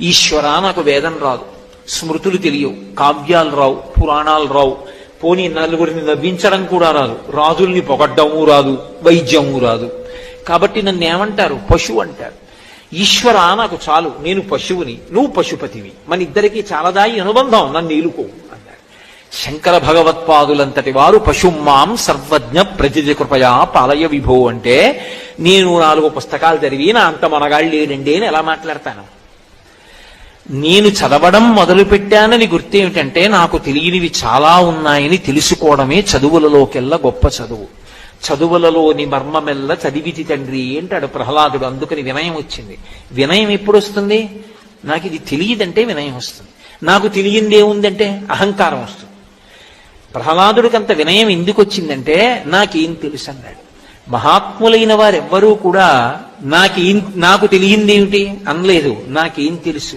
ఈశ్వర నాకు వేదం రాదు, స్మృతులు తెలియవు, కావ్యాలు రావు, పురాణాలు రావు, పోనీ నలుగురిని నవ్వించడం కూడా రాదు, రాజుల్ని పొగడ్డము రాదు, వైద్యము రాదు. కాబట్టి నన్ను ఏమంటారు? పశువు అంటారు. ఈశ్వర నాకు చాలు, నేను పశువుని, నువ్వు పశుపతివి, మన ఇద్దరికీ చాలదాయి అనుబంధం, నన్ను ఏలుకో అన్నాడు. శంకర భగవత్పాదులంతటి వారు పశుమాం సర్వజ్ఞ ప్రజజ కృపయా పాలయ విభో అంటే, నేను 4 పుస్తకాలు చదివి నా అంత మనగాళ్ళు లేడండి అని ఎలా మాట్లాడతాను? నేను చదవడం మొదలుపెట్టానని గుర్తేమిటంటే, నాకు తెలియనివి చాలా ఉన్నాయని తెలుసుకోవడమే చదువులలోకెల్లా గొప్ప చదువు. చదువులలోని మర్మమెల్ల చదివితి తండ్రి అంటాడు ప్రహ్లాదుడు. అందుకని వినయం వచ్చింది. వినయం ఎప్పుడు వస్తుంది? నాకు ఇది తెలియదంటే వినయం వస్తుంది. నాకు తెలియందేముందంటే అహంకారం వస్తుంది. ప్రహ్లాదుడికంత వినయం ఎందుకు వచ్చిందంటే, నాకేం తెలుసు అన్నాడు. మహాత్ములైన వారెవ్వరూ కూడా నాకు తెలియందేమిటి అనలేదు, నాకేం తెలుసు.